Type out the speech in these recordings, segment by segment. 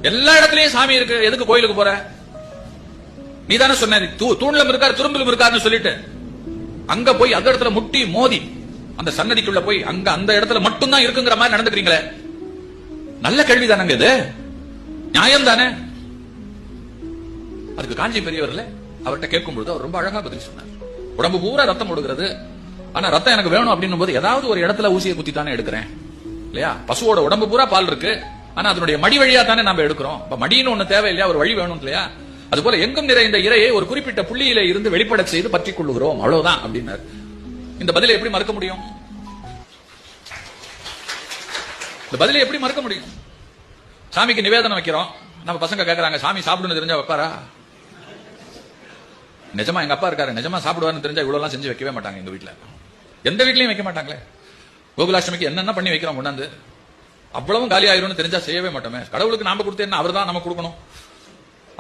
எல்லா இடத்துலயும் சாமி இருக்கு, எதுக்கு கோயிலுக்கு போற? நீ தானே சொன்ன தூண்லும் இருக்காரு துரும்பிலும் இருக்காருன்னு சொல்லிட்டு அங்க போய் அந்த இடத்துல முட்டி மோதி அந்த சன்னதிக்குள்ள போய் அங்க அந்த இடத்துல மட்டும்தான் இருக்குங்கிற மாதிரி நடந்துக்கிறீங்களே, நல்ல கேள்வி தானங்க இது, நியாயம் தானே? அதுக்கு காஞ்சி பெரியவர்ல அவர்கிட்ட கேட்கும் பொழுது அவர் ரொம்ப அழகா பதில் சொன்னார். உடம்பு பூரா ரத்தம் ஓடுகிறது, ஆனா ரத்தம் எனக்கு வேணும் அப்படின்னும் போது ஏதாவது ஒரு இடத்துல ஊசியை குத்தி தானே எடுக்கிறேன் இல்லையா? பசுவோட உடம்பு பூரா பால் இருக்கு, ஆனா அதனுடைய மடி வழியா தானே நாம எடுக்கிறோம். மடின்னு ஒண்ணு தேவை இல்லையா, ஒரு வழி வேணும் இல்லையா? அது போல எங்கும் நிறைந்த இரையை ஒரு குறிப்பிட்ட புள்ளியில இருந்து வெளிப்பட செய்து பற்றிக் கொள்ளுகிறோம், அவ்வளவுதான் அப்படின்னாரு. இந்த பதிலை எப்படி மறுக்க முடியும்? இந்த பதிலை எப்படி மறுக்க முடியும்? சாமிக்கு நிவேதனம் வைக்கிறோம், நம்ம பசங்க கேட்கறாங்க சாமி சாப்பிடுன்னு தெரிஞ்சா வைப்பாரா? நிஜமா எங்க அப்பா இருக்காரு, நிஜமா சாப்பிடுவாருன்னு தெரிஞ்சா இவ்வளவு செஞ்சு வைக்கவே மாட்டாங்க. எங்க வீட்டுல எந்த வீட்லயும் வைக்க மாட்டாங்களே. கோகுலாஷ்டமிக்கு என்னென்ன பண்ணி வைக்கிறோம் கொண்டாந்து, அவ்வளவும் காலி ஆயிரும்னு தெரிஞ்சா செய்யவே மாட்டோமே. கடவுளுக்கு நாம கொடுத்து என்ன, அவர் தான் நம்ம கொடுக்கணும்.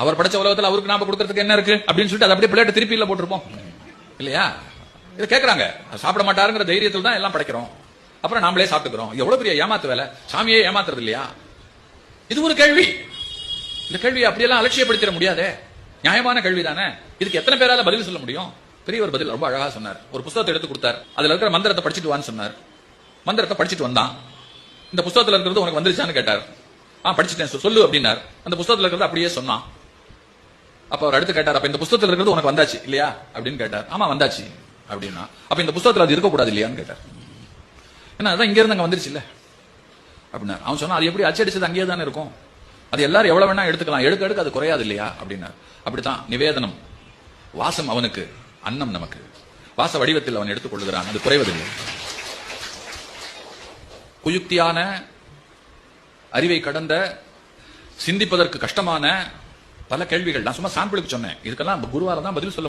அவர் படைச்ச உலகத்துல அவருக்கு நாம கொடுக்கறதுக்கு என்ன இருக்கு அப்படின்னு சொல்லிட்டு அதை அப்படியே பிளேட் திருப்பி இல்ல போட்டிருப்போம் இல்லையா? இதை கேட்கறாங்க, சாப்பிட மாட்டாருங்கிற தைரியத்தில் தான் எல்லாம் படைக்கிறோம், அப்புறம் நாமளே சாப்பிட்டுக்கிறோம். எவ்வளவு பெரிய ஏமாத்து வேலை, சாமியே ஏமாத்துறது இல்லையா? இது ஒரு கேள்வி. இந்த கேள்வியை அப்படியெல்லாம் அலட்சியப்படுத்திட முடியாதே, நியாயமான கேள்வி தானே. இதுக்கு எத்தனை பேரால பதில் சொல்ல முடியும்? பெரியவர் பதில் ரொம்ப அழகா சொன்னார். ஒரு புத்தகத்தை எடுத்து கொடுத்தார், அதுல இருக்கிற மந்திரத்தை படிச்சுட்டு வான்னு சொன்னார். மந்திரத்தை படிச்சுட்டு வந்தான். இந்த புத்தகத்துல இருக்கிறது உனக்கு வந்துருச்சான்னு கேட்டார். படிச்சுட்டேன் சொல்லு அப்படின்னார். அந்த புத்தகத்துல இருக்கிறது அப்படியே சொன்னான். அப்ப அவர் அடுத்து கேட்டார், அப்ப இந்த புத்தகத்துல இருக்கிறது உனக்கு வந்தாச்சு இல்லையா அப்படின்னு கேட்டார். ஆமா வந்தாச்சு அப்படின்னா, அப்ப இந்த புத்தகத்துல அது இருக்கக்கூடாது இல்லையான்னு கேட்டார். ஏன்னா அதான் இங்க இருந்து அங்க வந்துருச்சு இல்ல அப்படின்னா. அவன் சொன்னா அது எப்படி அச்சடிச்சது அங்கேயே தானே இருக்கும், அது எல்லாரும் எவ்வளவு வேணா எடுத்துக்கலாம், எடுக்க எடுக்க அது குறையாது இல்லையா அப்படின்னார். அப்படித்தான் நிவேதனம், வாசம் அவனுக்கு, அன்னம் நமக்கு. வாச வடிவத்தில் அவன் எடுத்துக் கொள்கிறான், அது குறைவதில்லை. குயுக்தியான, அறிவை கடந்த, சிந்திப்பதற்கு கஷ்டமான பல கேள்விகள். நான் சும்மா சாம்பிளுக்கு சொன்னேன். இதுக்கெல்லாம் குருவால தான் பதில் சொல்ல